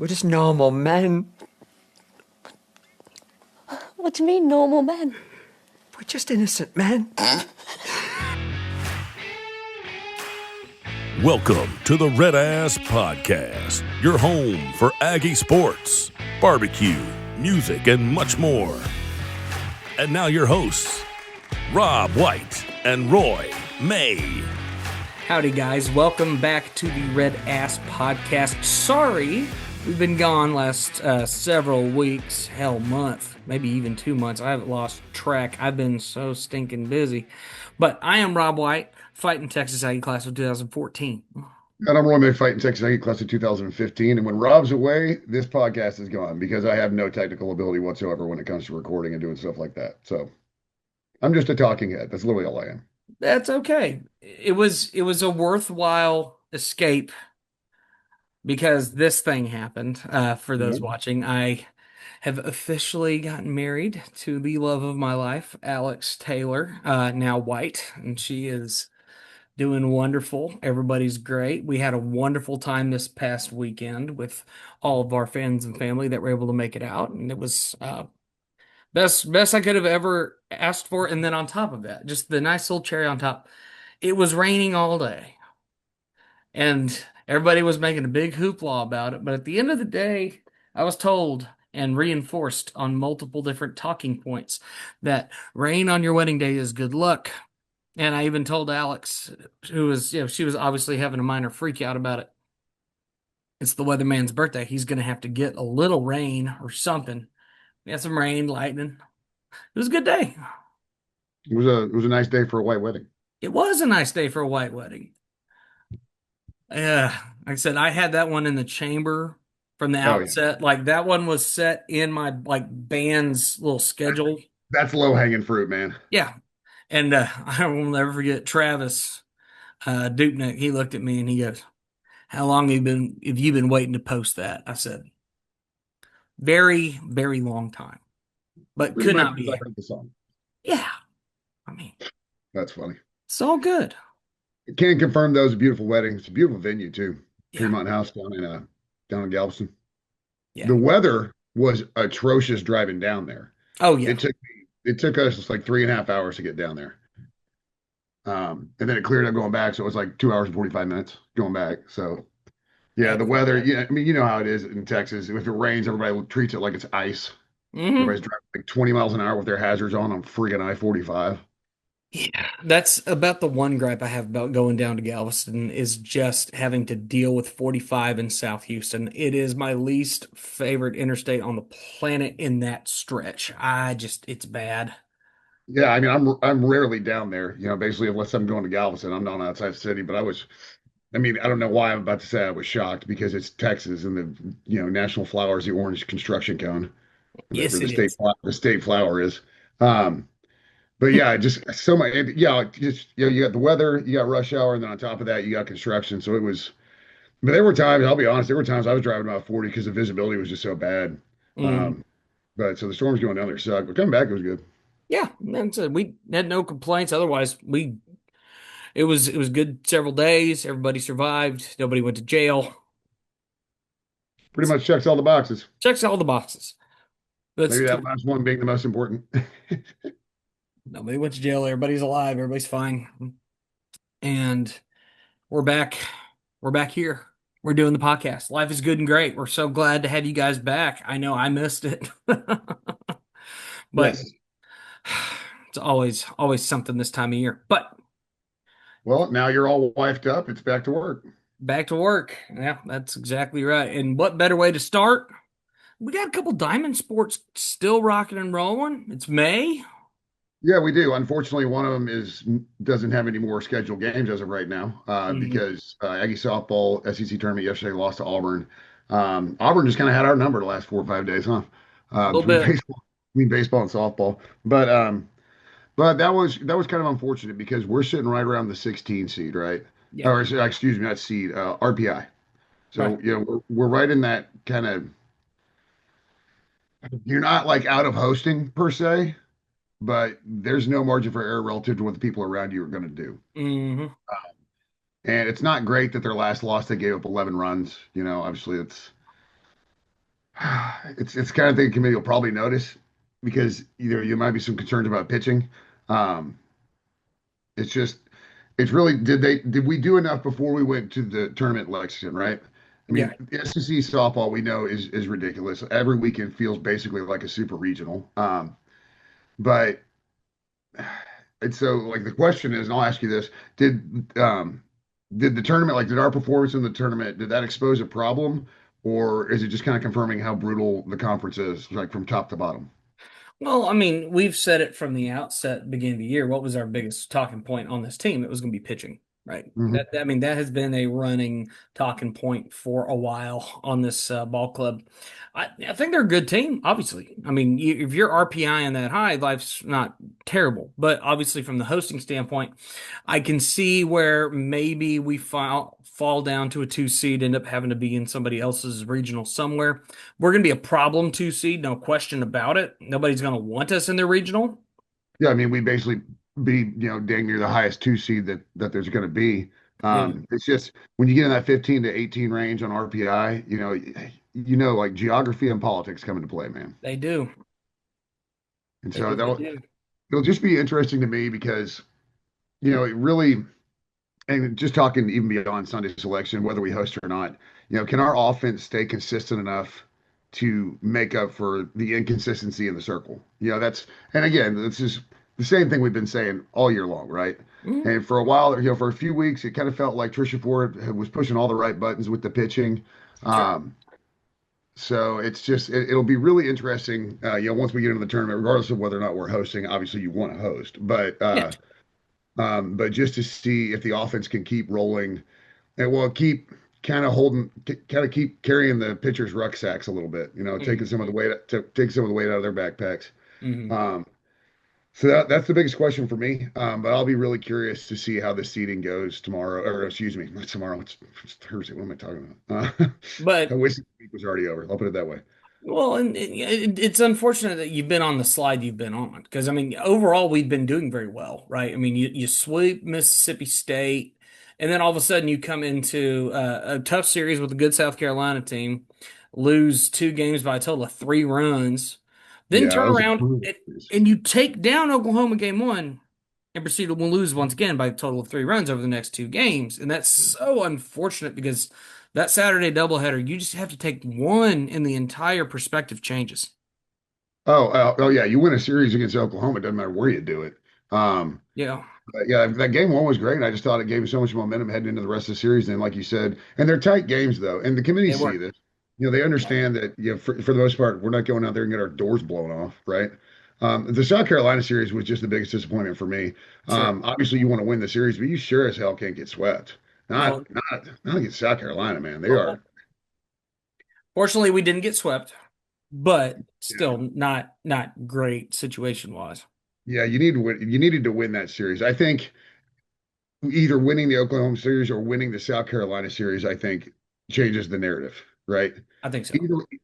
We're just normal men. What do you mean, normal men? We're just innocent men. Welcome to the RedAssPodcast, your home for Aggie sports, barbecue, music, and much more. And now your hosts, Rob White and Roy May. Howdy, guys. Welcome back to the RedAss Podcast. Sorry, we've been gone last several weeks, hell, month, maybe even 2 months. I haven't lost track. I've been so stinking busy. But I am Rob White, fighting Texas Aggie class of 2014. And I'm Roy May, fighting Texas Aggie class of 2015. And when Rob's away, this podcast is gone because I have no technical ability whatsoever when it comes to recording and doing stuff like that. So I'm just a talking head. That's literally all I am. That's okay. It was a worthwhile escape because this thing happened. For those watching, I have officially gotten married to the love of my life, Alex Taylor, now White, and she is doing wonderful. Everybody's great. We had a wonderful time this past weekend with all of our friends and family that were able to make it out, and it was best I could have ever asked for. And then on top of that, just the nice little cherry on top, it was raining all day, and everybody was making a big hoopla about it. But at the end of the day, I was told and reinforced on multiple different talking points that rain on your wedding day is good luck. And I even told Alex, who was, she was obviously having a minor freak out about it. It's the weatherman's birthday. He's going to have to get a little rain or something. We had some rain, lightning. It was a good day. It was a nice day for a white wedding. It was a nice day for a white wedding. Yeah, like I said, I had that one in the chamber from the outset. Yeah. Like that one was set in my band's little schedule. That's low hanging fruit, man. Yeah, and I will never forget Travis Dupnick. He looked at me and he goes, "How long have you been waiting to post that?" I said, "Very, very long time, but Pretty could much not be." I heard the song. Yeah, I mean, That's funny. it's all good. Can confirm those beautiful weddings. It's a beautiful venue too. Yeah. Fremont House down in Galveston. Yeah. The weather was atrocious driving down there. Oh yeah. It took us like 3.5 hours to get down there. And then it cleared up going back. So it was like 2 hours and 45 minutes going back. So yeah, the weather, yeah, I mean, you know how it is in Texas. If it rains, everybody treats it like it's ice. Everybody's driving like 20 miles an hour with their hazards on freaking I-45. Yeah, that's about the one gripe I have about going down to Galveston is just having to deal with 45 in South Houston. It is my least favorite interstate on the planet in that stretch. It's bad. Yeah, I mean, I'm rarely down there, basically, unless I'm going to Galveston. I'm not outside the city, but I mean, I don't know why I'm about to say I was shocked because it's Texas and national flower is the orange construction cone, Yes, whatever it is. the state flower is. But yeah, just so much. Yeah, just you got the weather, you got rush hour, and then on top of that, you got construction. So it was. But there were times, I'll be honest, there were times I was driving about 40 because the visibility was just so bad. Mm. But so the storms going down there sucked. But coming back, it was good. Yeah, and so we had no complaints. Otherwise, it was good several days. Everybody survived. Nobody went to jail. Pretty much checks all the boxes. Checks all the boxes. Maybe that last one being the most important. Nobody went to jail. Everybody's alive. Everybody's fine. And we're back. We're back here. We're doing the podcast. Life is good and great. We're so glad to have you guys back. I know I missed it. But yes. It's always something this time of year. But well, now you're all wifed up. It's back to work. Back to work. Yeah, that's exactly right. And what better way to start? We got a couple diamond sports still rocking and rolling. It's May. Yeah, we do. Unfortunately, one of them doesn't have any more scheduled games as of right now because Aggie softball SEC tournament yesterday lost to Auburn. Auburn just kind of had our number the last 4 or 5 days, huh? Between baseball and softball, but that was kind of unfortunate because we're sitting right around the 16 seed, right? Yeah. Or excuse me, not seed, RPI. So right. We're right in that kind of. You're not like out of hosting per se, but there's no margin for error relative to what the people around you are going to do. Mm-hmm. And it's not great that their last loss they gave up 11 runs. Obviously It's kind of thing the committee will probably notice because either you might be some concerns about pitching. Um, it's just it's really did we do enough before we went to the tournament in Lexington, right? I Yeah. mean, SEC softball we know is ridiculous. Every weekend feels basically like a super regional. But and so like the question is, and I'll ask you this: did the tournament did our performance in the tournament did that expose a problem, or is it just kind of confirming how brutal the conference is, like from top to bottom? Well, I mean, we've said it from the outset, beginning of the year. What was our biggest talking point on this team? It was going to be pitching, right? Hmm. I mean, that has been a running talking point for a while on this ball club. I think they're a good team, obviously. I mean, if your RPI in that high, life's not terrible. But obviously, from the hosting standpoint, I can see where maybe we fall down to a 2 seed, end up having to be in somebody else's regional somewhere. We're going to be a problem 2 seed, no question about it. Nobody's going to want us in their regional. Yeah, I mean, we basically be dang near the highest two seed that there's going to be. Yeah, It's just when you get in that 15 to 18 range on RPI, like geography and politics come into play, man. they do. And They so do. They that'll do. it'll just be interesting to me because it really. And just talking even beyond Sunday selection, whether we host or not, can our offense stay consistent enough to make up for the inconsistency in the circle? And again, this is the same thing we've been saying all year long, right? Mhm. And for a while, for a few weeks, it kind of felt like Trisha Ford was pushing all the right buttons with the pitching. Sure. Um, so it's just it'll be really interesting, once we get into the tournament, regardless of whether or not we're hosting. Obviously, you want to host, Yeah. but just to see if the offense can keep rolling and will keep kind of keep carrying the pitchers' rucksacks a little bit, taking Mhm. some of the weight, take some of the weight out of their backpacks. Mhm. Um, so that's the biggest question for me. But I'll be really curious to see how the seeding goes tomorrow, or excuse me, not tomorrow. It's Thursday. What am I talking about? I But wish the week was already over. I'll put it that way. well, and it's unfortunate that you've been on the slide you've been on because I mean, overall we've been doing very well, right? I mean, you sweep Mississippi State, and then all of a sudden you come into a tough series with a good South Carolina team, lose 2 games by a total of 3 runs, then Yeah, turn that was a around brutal and, series. and you take down Oklahoma game 1 and proceed to lose once again by a total of 3 runs over the next 2 games, and that's so unfortunate because that Saturday doubleheader, you just have to take one and the entire perspective changes. Oh, yeah, you win a series against Oklahoma. It doesn't matter where you do it. Um, Yeah, Yeah, that game one was great. I just thought it gave so much momentum heading into the rest of the series. And like you said, and they're tight games though, and the committee they see were. this. They understand that for the most part, we're not going out there and get our doors blown off, right? The South Carolina series was just the biggest disappointment for me. Sure. Obviously, you want to win the series, but you sure as hell can't get swept. Not Well, not against South Carolina, man. They well, are. fortunately, we didn't get swept, but Yeah, still not great situation wise. yeah. You need to win. You needed to win that series. I think either winning the Oklahoma series or winning the South Carolina series, I think changes the narrative, right? I think so.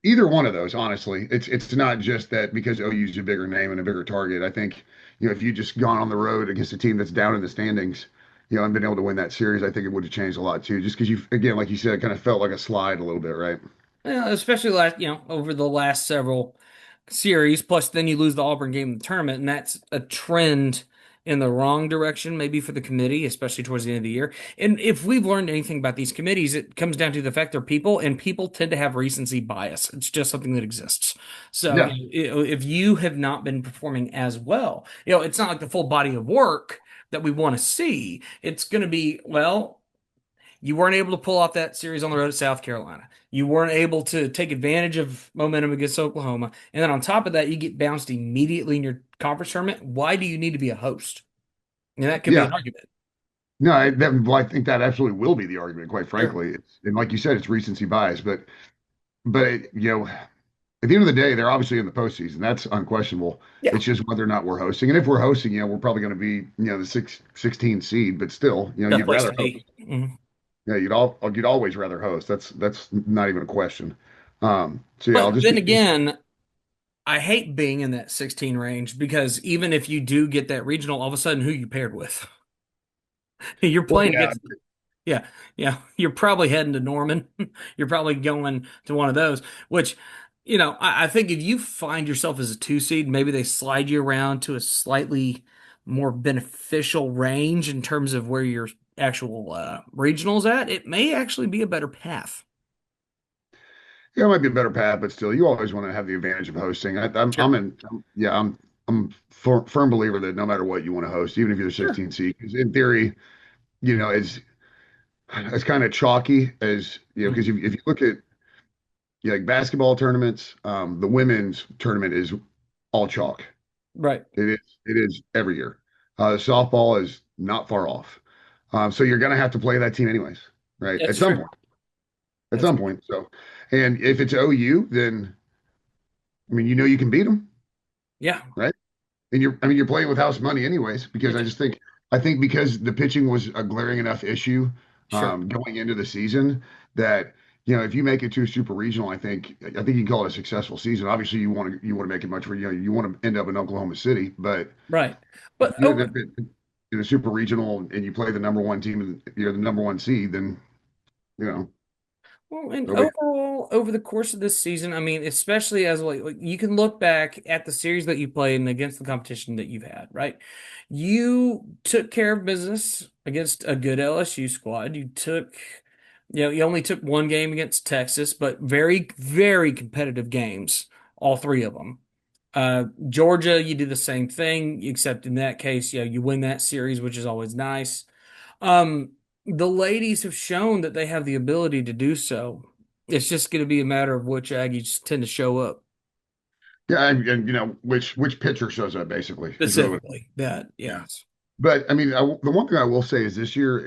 Either one of those, honestly. It's not just that because OU's a bigger name and a bigger target. I think, if you just gone on the road against a team that's down in the standings, and been able to win that series, I think it would have changed a lot too. Just because again, like you said, it kind of felt like a slide a little bit, right? Yeah, especially over the last several series. Plus, then you lose the Auburn game in the tournament, and that's a trend in the wrong direction, maybe for the committee, especially towards the end of the year. And if we've learned anything about these committees, it comes down to the fact they're people, and people tend to have recency bias. It's just something that exists. So, Yeah. if you have not been performing as well, it's not like the full body of work that we want to see. It's going to be, well, you weren't able to pull off that series on the road at South Carolina. You weren't able to take advantage of momentum against Oklahoma. And then on top of that, you get bounced immediately in your conference tournament. Why do you need to be a host? And that could be Yeah. an argument. No, well, I think that absolutely will be the argument, quite Sure. frankly. And like you said, it's recency bias, but at the end of the day, they're obviously in the postseason. That's unquestionable. Yeah. It's just whether or not we're hosting. And if we're hosting, we're probably going to be, the 16 seed, but still, Tough you'd place rather to host. be. Mhm. Yeah, you'd always rather host. That's not even a question. So yeah, I'll But just then be, again, I hate being in that 16 range because even if you do get that regional, all of a sudden, who you paired with? You're well, playing yeah, against. Yeah, yeah. You're probably heading to Norman. You're probably going to one of those, which I think if you find yourself as a two seed, maybe they slide you around to a slightly more beneficial range in terms of where your actual regionals at. It may actually be a better path. Yeah, it might be a better path, but still, you always want to have the advantage of hosting. Sure. Yeah, I'm firm believer that no matter what you want to host, even if you're the Sure. 16 seed, because in theory, it's kind of chalky as because Mhm. if you look at like basketball tournaments, the women's tournament is all chalk. Right. It is every year. Softball is not far off. So you're going to have to play that team anyways, right? At That's some true. point. At That's some point. So, and if it's OU, then I mean, you can beat them, yeah. right? And you're playing with house money anyways, because It's I think because the pitching was a glaring enough issue sure. going into the season that if you make it to a super regional, I think you can call it a successful season. Obviously, you want to make it much for you want to end up in Oklahoma City, but Right. if But you end over up in a super regional and you play the number one team and you're the number one seed, then you know Well, and nobody. overall, over the course of this season, I mean, especially as like you can look back at the series that you played and against the competition that you've had, right? You took care of business against a good LSU squad. You only took one game against Texas, but very, very competitive games, all three of them. Georgia, you do the same thing, except in that case, you win that series, which is always nice. Um, the ladies have shown that they have the ability to do so. It's just going to be a matter of which Aggies tend to show up Yeah, and which pitcher shows up basically is really what. specifically. That, Yeah. yes, But I mean, the one thing I will say is this year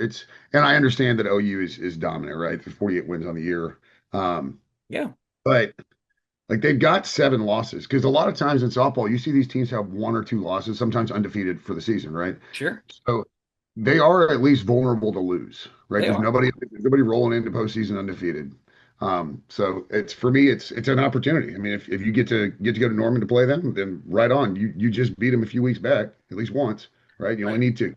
and I understand that OU is dominant, right? The 48 wins on the year. Um, yeah, but like they've got 7 losses because a lot of times in softball, you see these teams have 1 or 2 losses, sometimes undefeated for the season, right? sure, So they are at least vulnerable to lose, right? they There's are. nobody rolling into postseason undefeated. So it's for me, it's an opportunity. I mean, if you get to go to Norman to play them, then right on. You just beat them a few weeks back, at least once, right? You only Right. need to.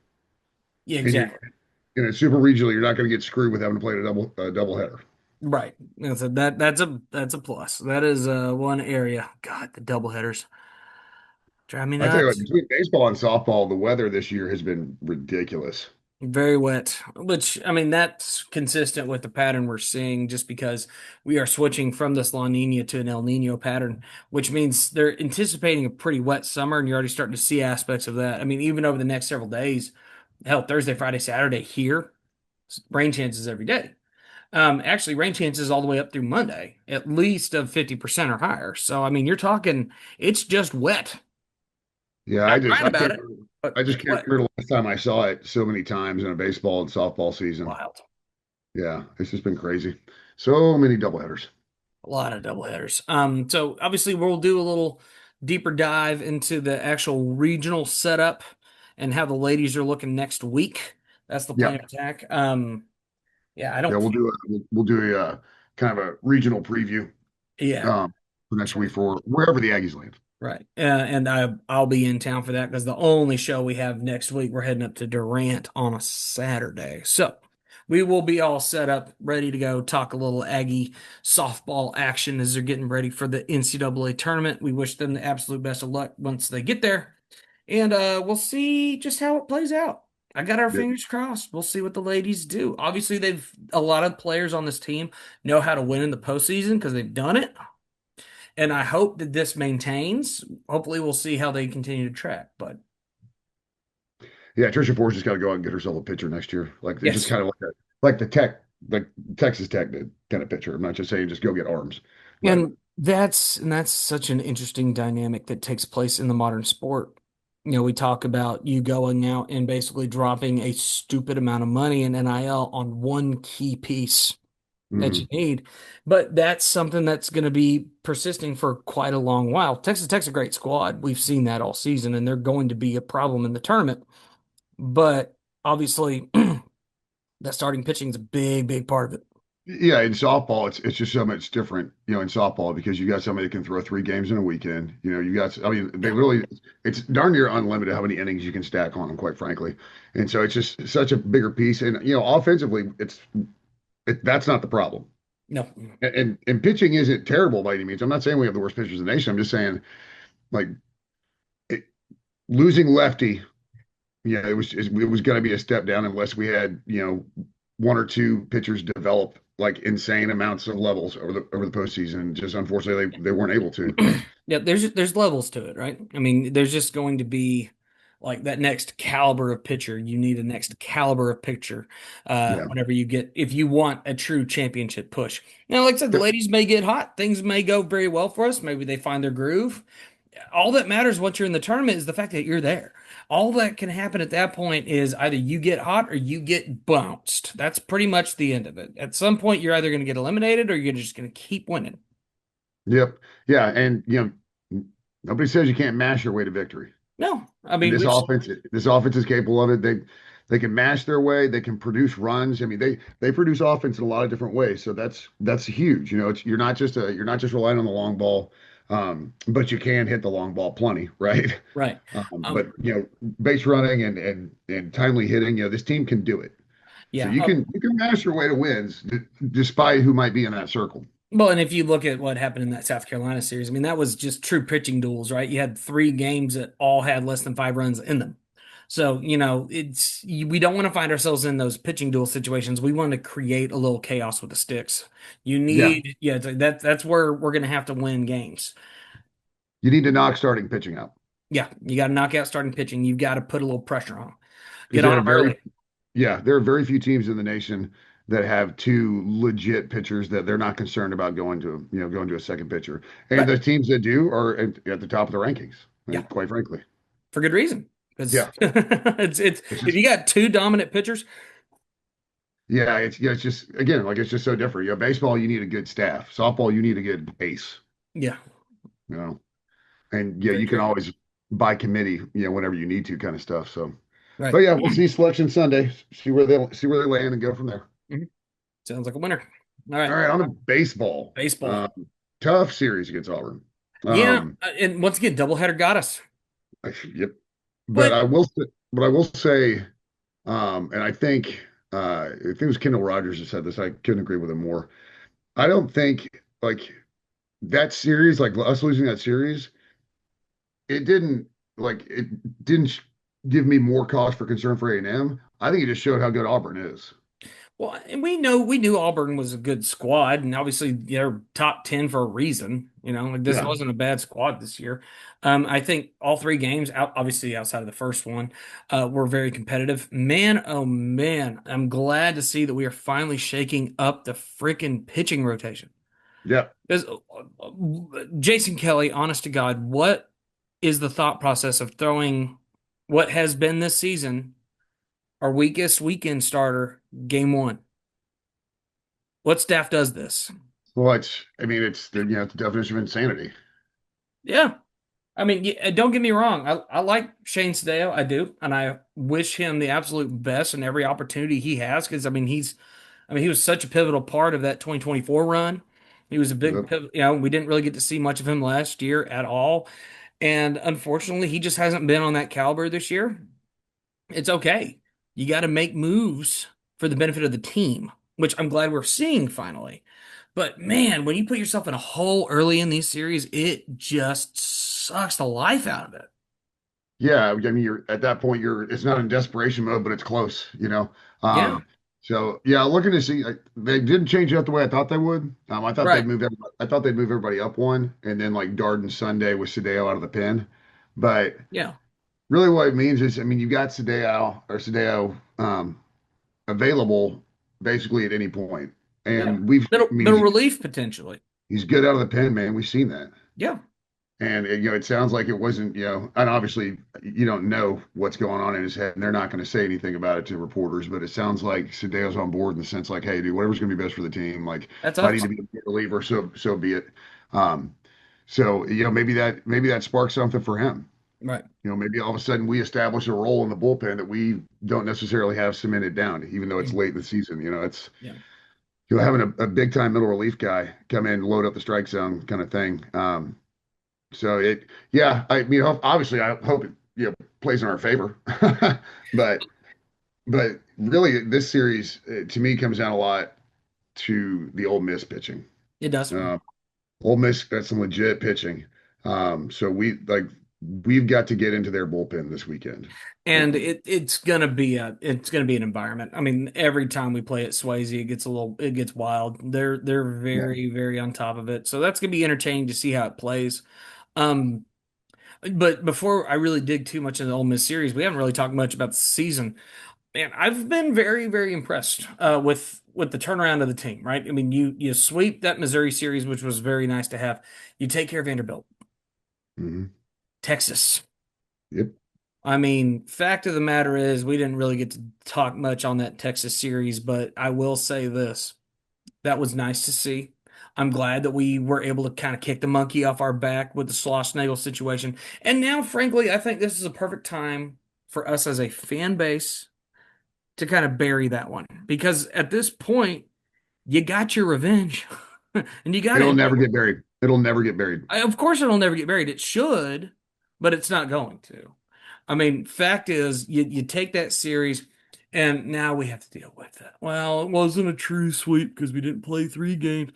Yeah, And you're exactly. in a super regional, you're not going to get screwed with having to play a double header. Right. And so that's a plus. That is one area. God, the doubleheaders drive me I tell you what, nuts. between baseball and softball, the weather this year has been ridiculous. Very wet, which I mean that's consistent with the pattern we're seeing just because we are switching from this La Nina to an El Nino pattern, which means they're anticipating a pretty wet summer, and you're already starting to see aspects of that. I mean, even over the next several days, hell, Thursday, Friday, Saturday here, rain chances every day. Actually, rain chances all the way up through Monday, at least of 50% or higher. So I mean, you're talking it's just wet. Yeah, Not crying about it, I but just just can't wet. remember the last time I saw it so many times in a baseball and softball season. Wild. Yeah, it's just been crazy. So many doubleheaders. A lot of double headers. So obviously we'll do a little deeper dive into the actual regional setup and how the ladies are looking next week. That's the Yeah, plan of attack. Yeah, I yeah, don't. we'll do a kind of a regional preview Yeah, um, for next week for wherever the Aggies land. right. And I'll be in town for that because the only show we have next week, we're heading up to Durant on a Saturday. So we will be all set up, ready to go, talk a little Aggie softball action as they're getting ready for the NCAA tournament. We wish them the absolute best of luck once they get there. And we'll see just how it plays out. I got our Yeah, fingers crossed. We'll see what the ladies do. Obviously, they've a lot of players on this team know how to win in the postseason because they've done it. And I hope that this maintains. Hopefully, we'll see how they continue to track. But yeah, Trisha Ford's just got to go out and get herself a pitcher next year. Like it's just yes, kind of like the Tech, like Texas Tech did kind of pitcher. I'm not just saying just go get arms, but and that's such an interesting dynamic that takes place in the modern sport. We talk about you going out and basically dropping a stupid amount of money in NIL on one key piece that you mhm. need. But that's something that's going to be persisting for quite a long while. Texas Tech's a great squad. We've seen that all season, and they're going to be a problem in the tournament. But obviously, that starting pitching is a big, big part of it. Yeah, in softball, it's just so much different, in softball because you got somebody that can throw 3 games in a weekend. You got, I mean, they Yeah. really, it's darn near unlimited how many innings you can stack on them, quite frankly. And so it's just such a bigger piece. And offensively, that's not the problem. No. And pitching isn't terrible by any means. I'm not saying we have the worst pitchers in the nation. I'm just saying like it, losing lefty, yeah, it was going to be a step down unless we had, one or two pitchers develop like insane amounts of levels over the postseason. Just unfortunately they weren't able to. Yeah, there's levels to it, right? I mean, there's just going to be like that next caliber of pitcher. You need a next caliber of pitcher Yeah. whenever you get if you want a true championship push. Now, like I said, the Yep. ladies may get hot. Things may go very well for us. Maybe they find their groove. All that matters once you're in the tournament is the fact that you're there. All that can happen at that point is either you get hot or you get bounced. That's pretty much the end of it. At some point, you're either going to get eliminated or you're just going to keep winning. Yep. Yeah. And nobody says you can't mash your way to victory. No, I And mean, this offense is capable of it. They can mash their way. They can produce runs. I mean, they produce offense in a lot of different ways. So that's huge. You're not just relying on the long ball, but you can hit the long ball plenty, right? right. But Um, base running and timely hitting, this team can do it. So yeah. you can mash your way to wins despite who might be in that circle. Well, and if you look at what happened in that South Carolina series, I mean, that was just true pitching duels, right? You had three games that all had less than 5 runs in them. So, we don't want to find ourselves in those pitching duel situations. We want to create a little chaos with the sticks. Yeah, That's where we're going to have to win games. you need to knock starting pitching out Yeah, you got to knock out starting pitching. You've got to put a little pressure on them. because Get on them early. there are very few teams in the nation that have two legit pitchers that they're not concerned about going to a second pitcher. And Right. the teams that do are at the top of the rankings, Yeah, quite frankly. for good reason. Because Yeah. it's It's if just you got two dominant pitchers, it's just again, like it's just so different. Baseball, you need a good staff. Softball, you need a good ace, yeah, you know. And very you can true. always by committee, whenever you need to kind of stuff. So but Right. yeah, we'll see selection Sunday, see where they land and go from there. Mhm. Sounds like a winner. All All right. right, on to baseball. Baseball. Tough series against Auburn. Yeah. Um, And once again, doubleheader got us. yep. But But I will say, and I think it was Kendall Rogers who said this. I couldn't agree with him more. I don't think like that series, like us losing that series, it didn't it didn't give me more cause for concern for A&M. I think it just showed how good Auburn is. well, and we knew Auburn was a good squad, and obviously they're top 10 for a reason. Like this Yeah. wasn't a bad squad this year. I think all three games, obviously outside of the first one, were very competitive. Man, oh man, I'm glad to see that we are finally shaking up the freaking pitching rotation. Yeah. Because Jason Kelly, honest to God, what is the thought process of throwing what has been this season our weakest weekend starter game one? What staff does this? Well, it's the definition of insanity. Yeah. I mean, don't get me wrong. I like Shane Sadeo. I do. And I wish him the absolute best in every opportunity he has. Because, he was such a pivotal part of that 2024 run. He was a big, Yep. we didn't really get to see much of him last year at all. And unfortunately, he just hasn't been on that caliber this year. It's okay. You got to make moves for the benefit of the team, which I'm glad we're seeing finally. But man, when you put yourself in a hole early in these series, it just sucks the life out of it. Yeah, I mean, you're at that point. It's not in desperation mode, but it's close. Yeah, So yeah, looking to see they didn't change it up the way I thought they would. right. I thought they'd move everybody up one, and then like Darden Sunday with Sadeo out of the pen. But Yeah, really, what it means is, I mean, you got Sadeo available basically at any point, yeah. and I mean, Middle relief potentially. he's good out of the pen, man. We've seen that. Yeah, And it sounds like it wasn't, and obviously you don't know what's going on in his head, and they're not going to say anything about it to reporters. But it sounds like Sadeo's on board in the sense like, hey, dude, whatever's going to be best for the team. Like, that's if I need to awesome. be a reliever, so be it. Um, so maybe that sparks something for him. Right. Maybe all of a sudden we establish a role in the bullpen that we don't necessarily have cemented down, even though it's late in the season. It's Yeah. having a big time middle relief guy come in, load up the strike zone kind of thing. So yeah, I mean, obviously, I hope it plays in our favor, but really, this series to me comes down a lot to the Ole Miss pitching. It does. Uh, Ole Miss got some legit pitching. So we've got to get into their bullpen this weekend. And it's gonna be an environment. I mean, every time we play at Swayze, it gets wild. They're Yeah. very, very on top of it. So that's gonna be entertaining to see how it plays. Um, but before I really dig too much into the Ole Miss series, we haven't really talked much about the season. Man, I've been very, very impressed with the turnaround of the team, right? I mean, you sweep that Missouri series, which was very nice to have. You take care of Vanderbilt, Hmm. Texas. Yep. I mean, fact of the matter is, we didn't really get to talk much on that Texas series, but I will say this. That was nice to see. I'm glad that we were able to kind of kick the monkey off our back with the Schlossnagle situation. And now, frankly, I think this is a perfect time for us as a fan base to kind of bury that one. Because at this point, you got your revenge. And you got It'll it. never get buried. It'll never get buried. Of course, it'll never get buried. It should, but it's not going to. I mean, fact is, you take that series, and now we have to deal with it. Well, it wasn't a true sweep because we didn't play 3 games.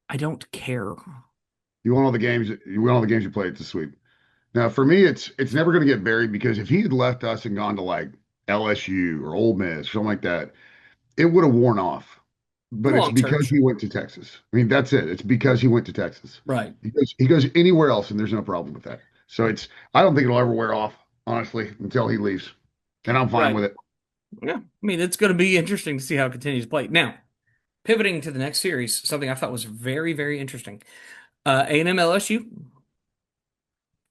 I don't care. You want all the games. You want all the games you played to sweep. Now, for me, it's never going to get buried because if he had left us and gone to like LSU or Ole Miss or something like that, it would have worn off. But it's Long term, because he went to Texas. I mean, that's it. It's because he went to Texas. right? He goes anywhere else, and there's no problem with that. So I don't think it'll ever wear off, honestly, until he leaves, and I'm fine Right. with it. Yeah. I mean, it's going to be interesting to see how it continues to play. Now, pivoting to the next series, something I thought was very, very interesting. A&M LSU,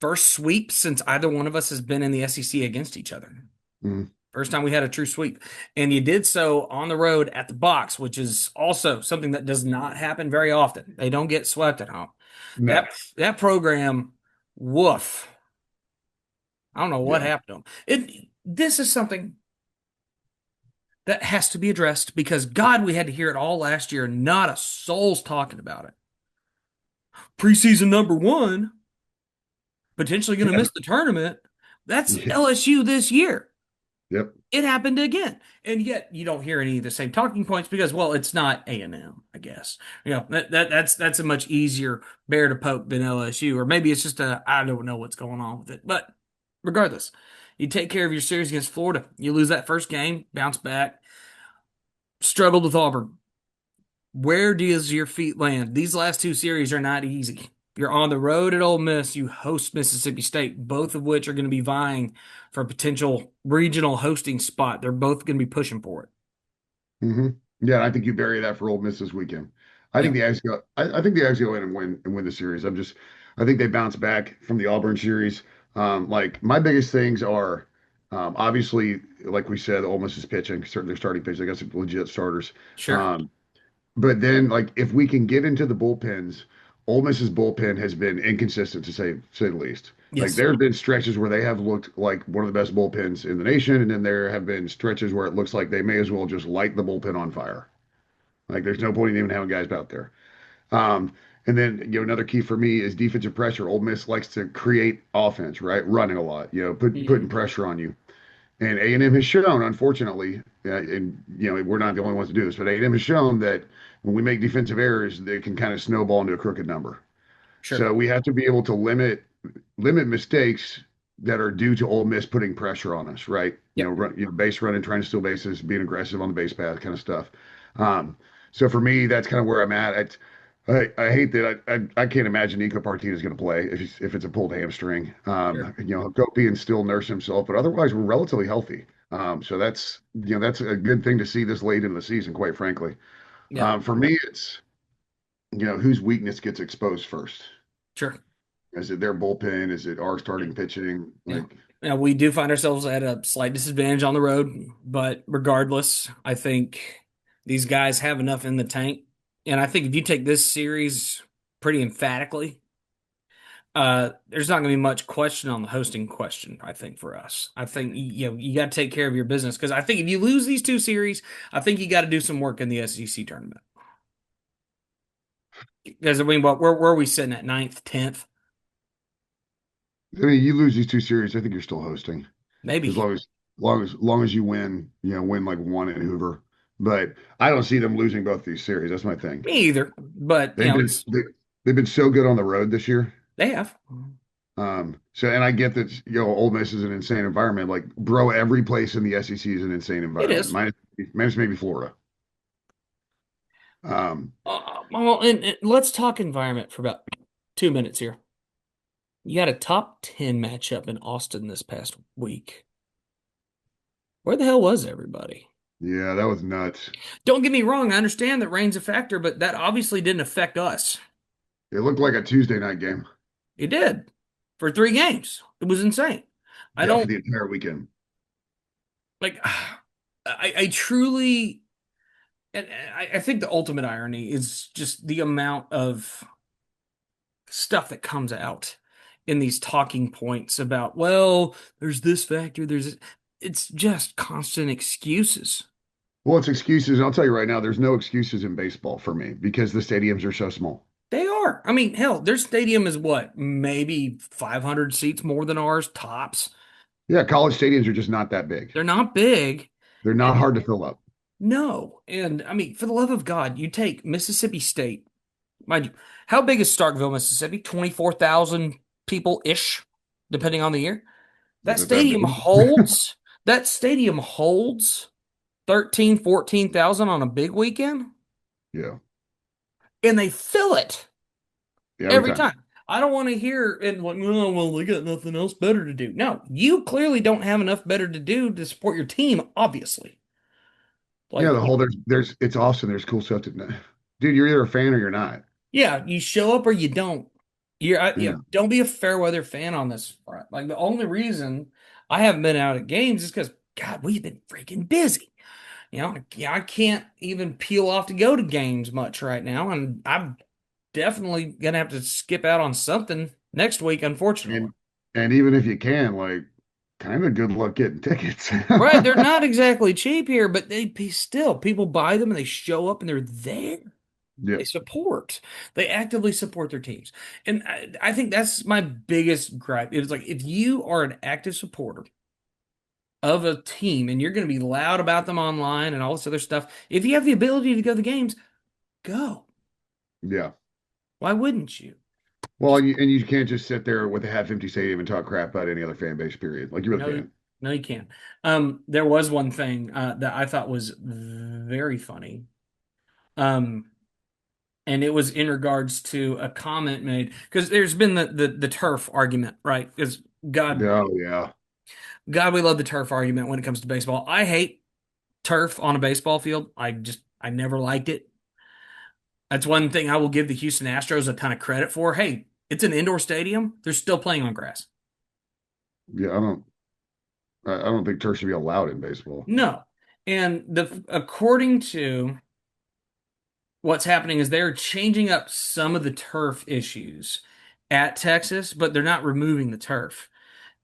first sweep since either one of us has been in the SEC against each other. Mhm. First time we had a true sweep. And you did so on the road at the box, which is also something that does not happen very often. They don't get swept at home. No, That program, woof. I don't know what yeah, happened to them. This is something that has to be addressed because God, we had to hear it all last year. Not a soul's talking about it. Preseason number 1, potentially going to yeah, miss the tournament. That's yeah, LSU this year. yep. It happened again, and yet you don't hear any of the same talking points because, well, it's not A&M, I guess. That's a much easier bear to poke than LSU, or maybe it's just I don't know what's going on with it. But regardless, you take care of your series against Florida. You lose that first game, bounce back, struggled with Auburn. Where does your feet land? These last 2 series are not easy. You're on the road at Ole Miss. You host Mississippi State, both of which are going to be vying for a potential regional hosting spot. They're both going to be pushing for it. Hmm. Yeah, I think you bury that for Ole Miss this weekend. I think Yeah, the Aggies go. I think the Aggies go in and win the series. I think they bounce back from the Auburn series. Like my biggest things are, obviously, like we said, Ole Miss is pitching. Certainly, they're starting pitching. They got some legit starters. sure. Um, But then, like, if we can get into the bullpens, Ole Miss's bullpen has been inconsistent to say the least. Like, Yes. there have been stretches where they have looked like one of the best bullpens in the nation, and then there have been stretches where it looks like they may as well just light the bullpen on fire. Like, there's no point in even having guys out there. And then, another key for me is defensive pressure. Ole Miss likes to create offense, right? Running a lot, putting Mhm. pressure on you. And A&M has shown, unfortunately, and we're not the only ones to do this, but A&M has shown that when we make defensive errors, they can kind of snowball into a crooked number. Sure. So we have to be able to limit mistakes that are due to Ole Miss putting pressure on us, right? Yep. Base running, trying to steal bases, being aggressive on the base path, kind of stuff. So for me, that's kind of where I'm at. I hate that I can't imagine Nico Martinez is going to play if it's a pulled hamstring. Sure. Gopi and still nurse himself, but otherwise we're relatively healthy. So that's a good thing to see this late in the season, quite frankly. Yeah. For me, it's whose weakness gets exposed first. Sure. Is it their bullpen? Is it our starting pitching? Yeah. Like, Now, we do find ourselves at a slight disadvantage on the road, but regardless, I think these guys have enough in the tank. And I think if you take this series pretty emphatically, there's not going to be much question on the hosting question, I think, for us. I think you got to take care of your business because I think if you lose these 2 series, I think you got to do some work in the SEC tournament. Because I mean, where are we sitting at 9th, 10th? I mean, you lose these 2 series, I think you're still hosting as Maybe. long as you win, win like one in Hoover, but I don't see them losing both these series. That's my thing. Me either. But They've been they've been so good on the road this year. they have. So and I get that Ole Miss is an insane environment. Like, bro, every place in the SEC is an insane It environment. is. Minus maybe Florida. Well, and let's talk environment for about 2 minutes here. You had a top 10 matchup in Austin this past week. Where the hell was everybody? Yeah, that was nuts. Don't get me wrong, I understand that rain's a factor, but that obviously didn't affect us. It looked like a Tuesday night game. It did for 3 games. It was insane. I Yeah, for don't the entire weekend. like. I truly, and I think the ultimate irony is just the amount of stuff that comes out in these talking points about, well, there's this factor, it's just constant excuses. Well, it's excuses. I'll tell you right now, there's no excuses in baseball for me because the stadiums are so small. They are. I mean, hell, their stadium is what, maybe 500 seats more than ours, tops. Yeah, college stadiums are just not that big. They're not big. They're not hard to fill up. No. And I mean, for the love of God, you take Mississippi State. Mind you, how big is Starkville, Mississippi? 24,000 people-ish, depending on the year. That Is it that stadium big? holds that stadium holds 13, 14,000 on a big weekend, Yeah. and they fill it Yeah, every time. I don't want to hear it like, oh, well, they got nothing else better to do. No, you clearly don't have enough better to do to support your team, obviously. Like, Yeah, the whole there's it's awesome. There's cool stuff to dude, you're either a fan or you're not. yeah, you show up or you don't. Yeah. Don't be a fair weather fan on this front. Like, the only reason I haven't been out at games is because, God, we've been freaking busy. I can't even peel off to go to games much right now, and I'm definitely gonna have to skip out on something next week, unfortunately. And even if you can, like, kind of good luck getting tickets. Right, they're not exactly cheap here, but still, people buy them and they show up and they're there. Yeah. They support. They actively support their teams. And I think that's my biggest gripe. It's like, if you are an active supporter of a team and you're going to be loud about them online and all this other stuff, if you have the ability to go to the games, go. Yeah. Why wouldn't you? Well, and you can't just sit there with a half-empty stadium and talk crap about any other fan base, period. Like, you really can't. No, you can't. There was one thing that I thought was very funny. And it was in regards to a comment made, because there's been the turf argument, right? Because Oh, yeah. God, we love the turf argument when it comes to baseball. I hate turf on a baseball field. I never liked it. That's one thing I will give the Houston Astros a ton of credit for. Hey, it's an indoor stadium. They're still playing on grass. Yeah, I don't think turf should be allowed in baseball. No. And according to what's happening is they're changing up some of the turf issues at Texas, but they're not removing the turf.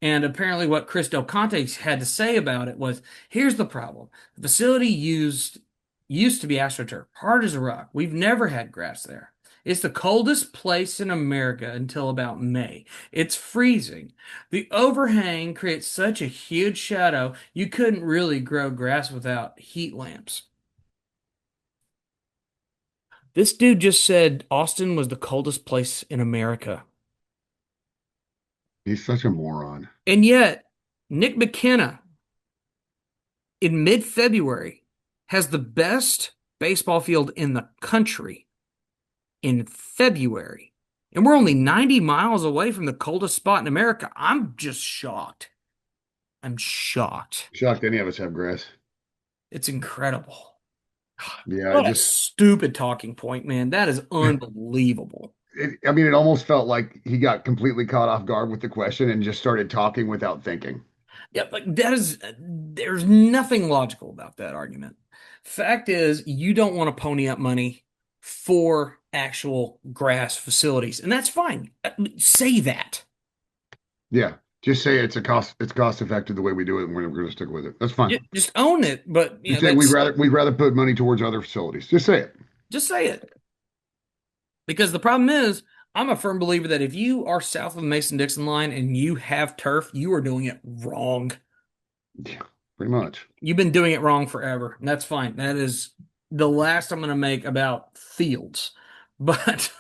And apparently what Chris Del Conte had to say about it was, here's the problem. The facility used to be AstroTurf, hard as a rock. We've never had grass there. It's the coldest place in America until about May. It's freezing. The overhang creates such a huge shadow, you couldn't really grow grass without heat lamps. This dude just said Austin was the coldest place in America. He's such a moron. And yet, Nick McKenna, in mid-February, has the best baseball field in the country in February. And we're only 90 miles away from the coldest spot in America. I'm just shocked. I'm shocked. Shocked any of us have grass. It's incredible. Yeah, What a stupid talking point, man. That is unbelievable. It almost felt like he got completely caught off guard with the question and just started talking without thinking. Yeah, like there's nothing logical about that argument. Fact is, you don't want to pony up money for actual grass facilities, and that's fine. Say that. Yeah, just say it's cost effective the way we do it, and we're going to stick with it. That's fine. Just own it, but You say we'd rather put money towards other facilities. Just say it. Just say it. Because the problem is, I'm a firm believer that if you are south of the Mason-Dixon line and you have turf, you are doing it wrong. Yeah. pretty much. You've been doing it wrong forever. And that's fine. That is the last I'm going to make about Fields. But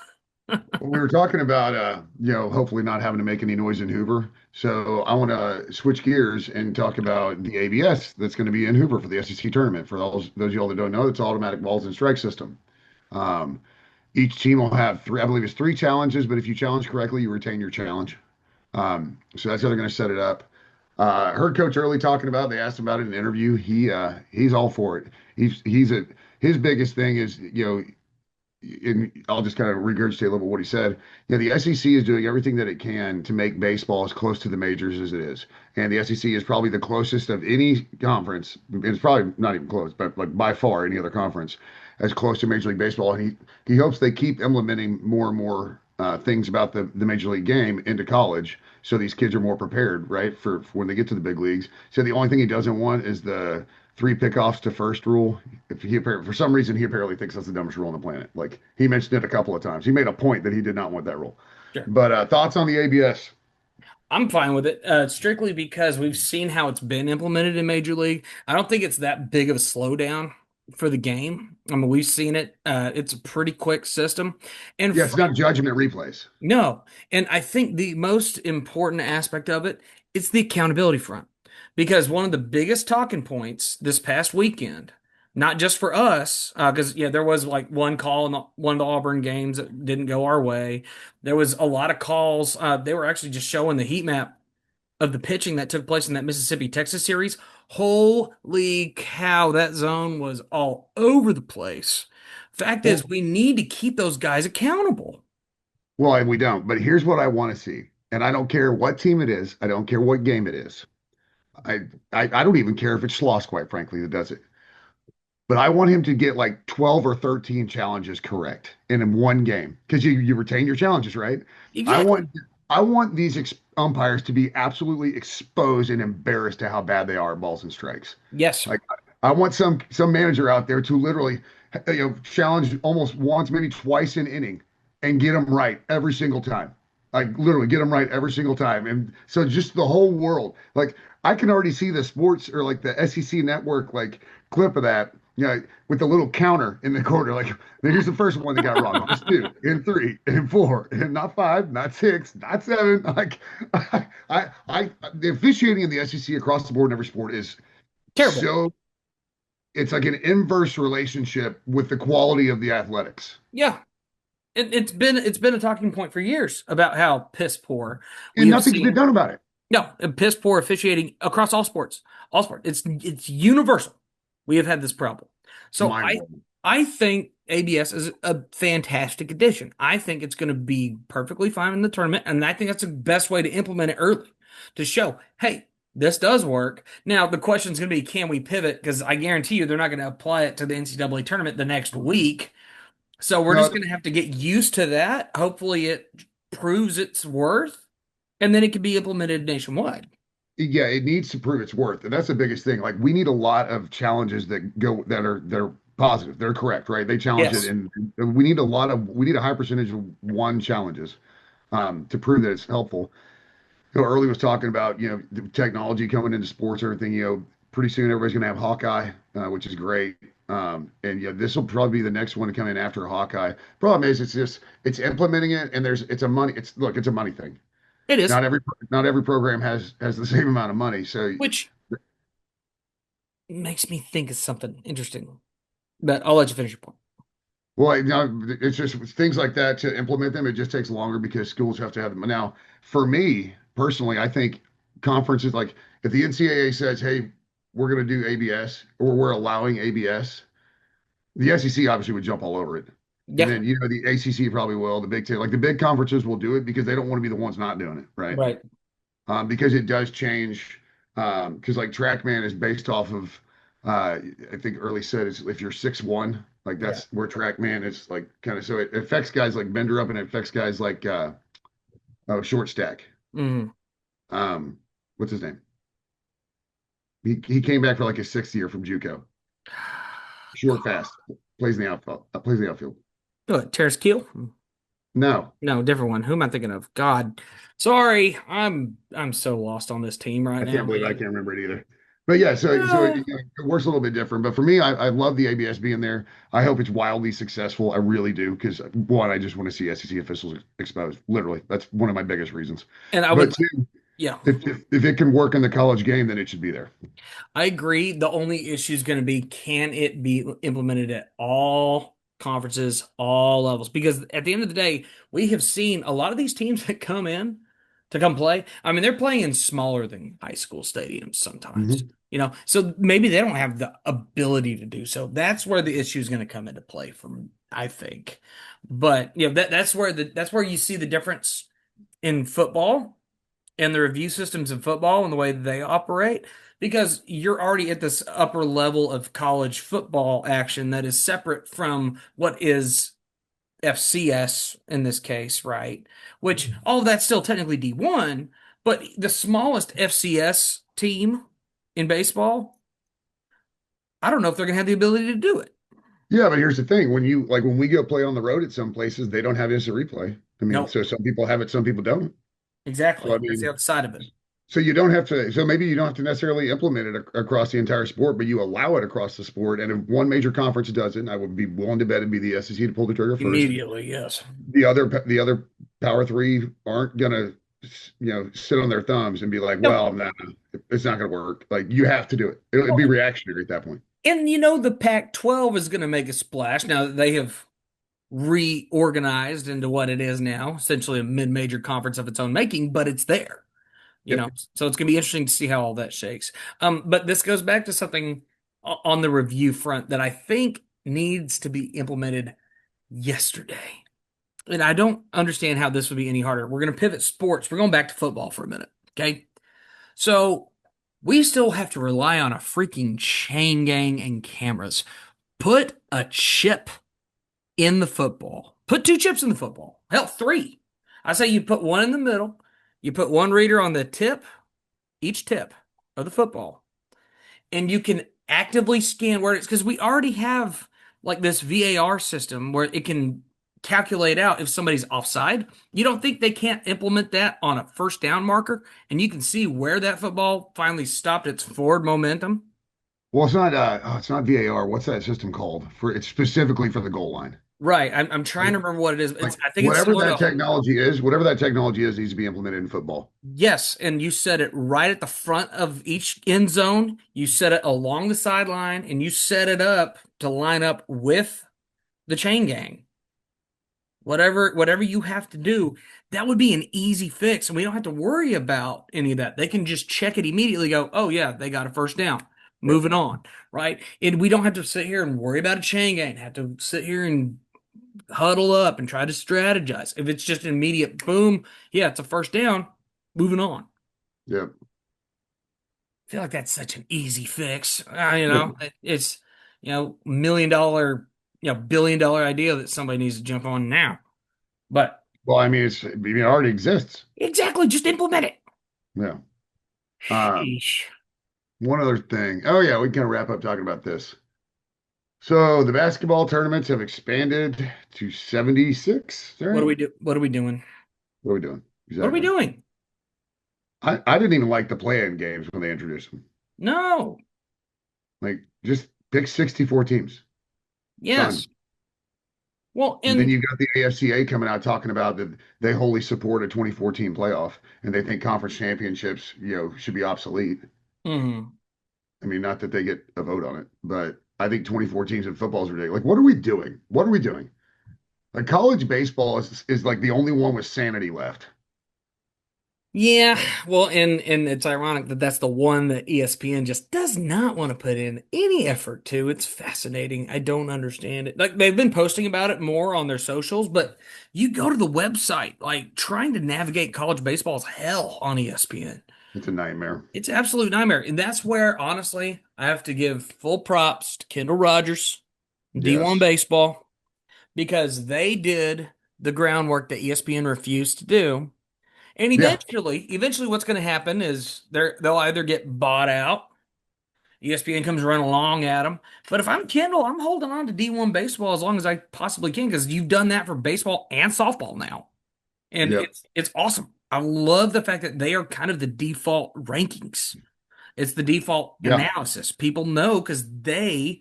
Well, we were talking about, hopefully not having to make any noise in Hoover. So I want to switch gears and talk about the ABS that's going to be in Hoover for the SEC tournament. For those of y'all that don't know, it's automatic balls and strike system. Um, each team will have three, I believe it's three challenges, but if you challenge correctly, you retain your challenge. So that's how they're going to set it up. Heard Coach Early talking about. They asked him about it in an interview. He's all for it. His biggest thing is and I'll just kind of regurgitate a little bit what he said. The SEC is doing everything that it can to make baseball as close to the majors as it is, and the SEC is probably the closest of any conference. It's probably not even close, but like by far any other conference as close to Major League Baseball. And he hopes they keep implementing more and more things about the Major League game into college, so these kids are more prepared, right, for when they get to the big leagues. So the only thing he doesn't want is the three pickoffs to first rule. For some reason, he apparently thinks that's the dumbest rule on the planet. Like he mentioned it a couple of times. He made a point that he did not want that rule. sure. But thoughts on the ABS? I'm fine with it, strictly because we've seen how it's been implemented in Major League. I don't think it's that big of a slowdown for the game. I mean, we've seen it. It's a pretty quick system. And Yeah, it's not judgment replays. no, and I think the most important aspect of it is the accountability front. Because one of the biggest talking points this past weekend, not just for us, because there was like one call in one of the Auburn games that didn't go our way. There was a lot of calls. They were actually just showing the heat map of the pitching that took place in that Mississippi Texas series. Holy cow, that zone was all over the place. Fact is, we need to keep those guys accountable. Well, and we don't. But here's what I want to see, and I don't care what team it is. I don't care what game it is. I don't even care if it's Schloss, quite frankly, that does it. But I want him to get like 12 or 13 challenges correct in one game because you retain your challenges, right? I Exactly. want I want these umpires to be absolutely exposed and embarrassed to how bad they are at balls and strikes. Yes, sir. Like I want some manager out there to literally challenge almost once, maybe twice an inning, and get them right every single time. Like literally get them right every single time. And so just the whole world, like I can already see the sports or like the SEC network like clip of that, with the little counter in the corner. Like here's the first one that got wrong. It's two and three and four and not five, not six, not seven. Like the officiating in the SEC across the board in every sport is Terrible. so it's like an inverse relationship with the quality of the athletics. Yeah. It's been a talking point for years about how piss poor we And have nothing's been seen. done about it. No, piss poor officiating across all sports. All sport. It's universal. We have had this problem. So Mind-blowing. I think ABS is a fantastic addition. I think it's going to be perfectly fine in the tournament, and I think that's the best way to implement it early to show, hey, this does work. Now the question is going to be, can we pivot? Because I guarantee you they're not going to apply it to the NCAA tournament the next week. So we're No, just going to have to get used to that. Hopefully it proves its worth, and then it can be implemented nationwide. yeah, it needs to prove its worth, and that's the biggest thing. Like we need a lot of challenges that are positive, they're correct, right? They challenge it, Yes. and we need a high percentage of one challenges to prove that it's helpful. Early was talking about the technology coming into sports, everything. Pretty soon everybody's going to have Hawkeye, which is great. And this will probably be the next one to come in after Hawkeye. Problem is, it's implementing it, and it's a money thing. It is, Not every program has the same amount of money. So which makes me think of something interesting. But I'll let you finish your point. well, it's just things like that to implement them. It just takes longer because schools have to have them. Now, for me personally, I think conferences like if the NCAA says, "Hey, we're going to do ABS," or we're allowing ABS, the SEC obviously would jump all over it. And Yeah, then the ACC probably will. The Big Ten, like the big conferences, will do it because they don't want to be the ones not doing it, right? right. Because it does change. Because like TrackMan is based off of, I think Early said is if you're 6'1", like Yeah. that's where TrackMan is like kind of. So it affects guys like Bender up and it affects guys like Short Stack. Mhm. What's his name? He came back for like his sixth year from JUCO. Short, fast, plays in the outfield. Plays in the outfield. What, Terrace Keel? No, No, different one. Who am I thinking of? God. Sorry. I'm so lost on this team right I now, can't believe I man. can't remember it either. But yeah, so Uh, it works a little bit different. But for me, I love the ABS being there. I hope it's wildly successful. I really do because one, I just want to see SEC officials exposed. Literally, that's one of my biggest reasons. and I But would, two, yeah, if it can work in the college game, then it should be there. I agree. The only issue is going to be, can it be implemented at all conferences, all levels? Because at the end of the day, we have seen a lot of these teams that come in to come play. I mean, they're playing in smaller than high school stadiums sometimes, Mhm. so maybe they don't have the ability to do so. That's where the issue is going to come into play from, I think. But that's where you see the difference in football and the review systems in football and the way they operate, because you're already at this upper level of college football action that is separate from what is FCS in this case, right? Which all of that's still technically D1, but the smallest FCS team in baseball, I don't know if they're going to have the ability to do it. Yeah, but here's the thing: when we go play on the road at some places, they don't have instant replay. I mean, No, so some people have it, some people don't. So I exactly. That's the mean, other side of it. so you don't have to. So maybe you don't have to necessarily implement it across the entire sport, but you allow it across the sport. And if one major conference doesn't, I would be willing to bet it'd be the SEC to pull the trigger first. Immediately, yes. The other Power Three aren't gonna, sit on their thumbs and be like, No. well, no, it's not gonna work. Like you have to do it. It'll be reactionary at that point. And the Pac-12 is going to make a splash now that they have reorganized into what it is now, essentially a mid-major conference of its own making, but it's there. Yep. So it's going to be interesting to see how all that shakes. But this goes back to something on the review front that I think needs to be implemented yesterday. And I don't understand how this would be any harder. We're going to pivot sports. We're going back to football for a minute. Okay. So we still have to rely on a freaking chain gang and cameras. Put a chip in the football. Put two chips in the football. Hell, three. I say you put one in the middle. You put one reader on the tip, each tip of the football, and you can actively scan where it's, because we already have like this VAR system where it can calculate out if somebody's offside. You don't think they can't implement that on a first down marker and you can see where that football finally stopped its forward momentum? Well, it's not VAR. What's that system called? It's specifically for the goal line. Right. I'm trying to remember what it is. Like I think it's similar to, whatever that technology is, needs to be implemented in football. yes, and you set it right at the front of each end zone. You set it along the sideline, and you set it up to line up with the chain gang. Whatever you have to do, that would be an easy fix, and we don't have to worry about any of that. They can just check it immediately, go, oh yeah, they got a first down. Yep. Moving on, right? And we don't have to sit here and worry about a chain gang, have to sit here and huddle up and try to strategize. If it's just an immediate boom, yeah, it's a first down, moving on. Yep. I feel like that's such an easy fix. It's $1 million, $1 billion idea that somebody needs to jump on now. But Well, I mean, it already exists. exactly, just implement it. Yeah. Um, Sheesh. one other thing. Oh yeah, we can kind of wrap up talking about this. So the basketball tournaments have expanded to 76. Is that What do right? we do? What are we doing? What are we doing? What are we Exactly. doing? I didn't even like the play-in games when they introduced them. No. Like, just pick 64 teams. Done. Yes. Well, And then and you've got the AFCA coming out talking about that they wholly support a 2014 playoff, and they think conference championships, should be obsolete. mhm. I mean, not that they get a vote on it, but I think 24 teams in football is ridiculous. Like, what are we doing? What are we doing? Like, college baseball is like the only one with sanity left. Yeah, well, and it's ironic that that's the one that ESPN just does not want to put in any effort to. It's fascinating. I don't understand it. Like they've been posting about it more on their socials, but you go to the website, like trying to navigate college baseball is hell on ESPN. It's a nightmare. It's absolute nightmare. And that's where, honestly, I have to give full props to Kendall Rogers, D1 Yes. baseball, because they did the groundwork that ESPN refused to do. And Yeah. eventually, what's going to happen is they'll either get bought out. ESPN comes run along at them. But if I'm Kendall, I'm holding on to D1 baseball as long as I possibly can, because you've done that for baseball and softball now, and Yep. it's awesome. I love the fact that they are kind of the default rankings. It's the default Yeah. analysis. People know because they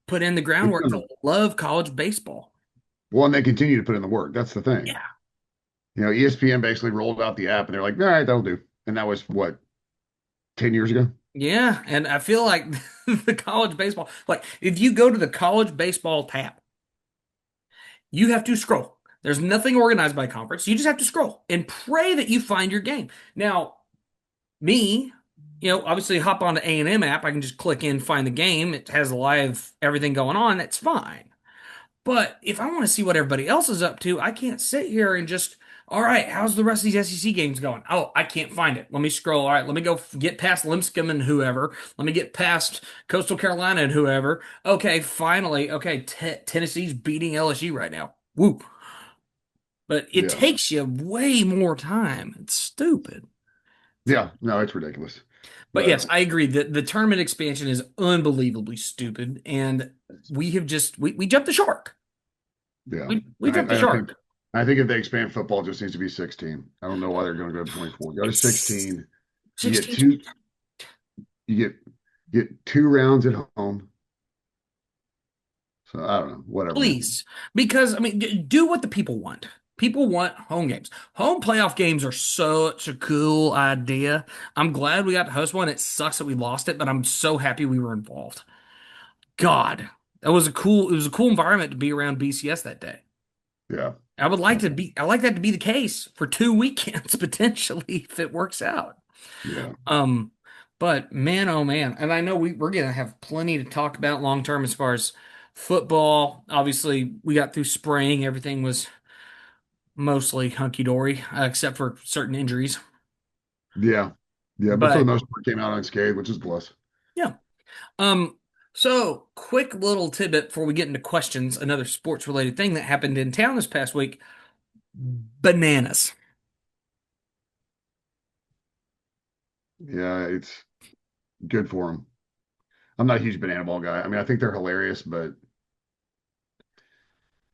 put in the groundwork to love college baseball. Well, and they continue to put in the work. That's the thing. Yeah. ESPN basically rolled out the app and they're like, all right, that'll do. And that was what, 10 years ago? Yeah, and I feel like the college baseball, like if you go to the college baseball tab, you have to scroll. There's nothing organized by conference. You just have to scroll and pray that you find your game. Now, me, obviously hop on the A&M app. I can just click in, find the game. It has live everything going on. That's fine. But if I want to see what everybody else is up to, I can't sit here and just, all right, how's the rest of these SEC games going? Oh, I can't find it. Let me scroll. All right, let me go get past Lipscomb and whoever. Let me get past Coastal Carolina and whoever. Okay, finally. Okay, Tennessee's beating LSU right now. Woo. But it Yeah. takes you way more time. It's stupid. Yeah. No, it's ridiculous. But But yes, I agree that the tournament expansion is unbelievably stupid, and we have just we jumped the shark. yeah, We jumped the I think shark. I think if they expand football, it just needs to be 16. I don't know why they're going to go to 24. Go to It's 16. You get 16. two. You get 2 rounds at home. So I don't know. Whatever, man. Please, because I mean, do what the people want. People want home games. Home playoff games are such a cool idea. I'm glad we got to host one. It sucks that we lost it, but I'm so happy we were involved. God, that was a cool. It was a cool environment to be around BCS that day. Yeah. I would like to be. I like that to be the case for 2 weekends potentially if it works out. Yeah. Um, but man, oh man, and I know we're gonna have plenty to talk about long term as far as football. Obviously, we got through spring; everything was mostly hunky dory, except for certain injuries. Yeah. Yeah. But for the But most part, came out unscathed, which is a plus. yeah, um, so quick little tidbit before we get into questions. Another sports related thing that happened in town this past week: bananas. Yeah. It's good for them. I'm not a huge banana ball guy. I mean, I think they're hilarious, but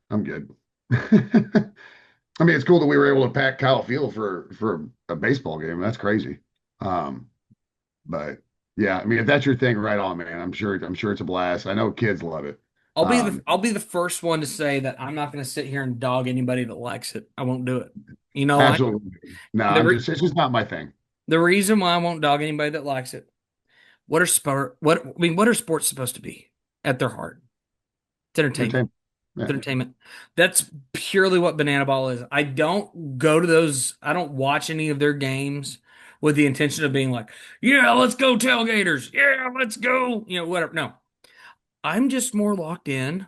I'm good. I mean, it's cool that we were able to pack Kyle Field for a baseball game. That's crazy. Um, but yeah, I mean, if that's your thing, right on, man. I'm sure it's a blast. I know kids love it. I'll be the first one to say that I'm not going to sit here and dog anybody that likes it. I won't do it. You know why? Absolutely. No, The re it's just not my thing. the reason why I won't dog anybody that likes it. What are sports supposed to be at their heart? It's entertainment. Entertainment. It's Yeah. entertainment. That's purely what banana ball is. I don't go to those. I don't watch any of their games with the intention of being like, yeah, let's go tailgaters. Yeah, let's go. Whatever. No, I'm just more locked in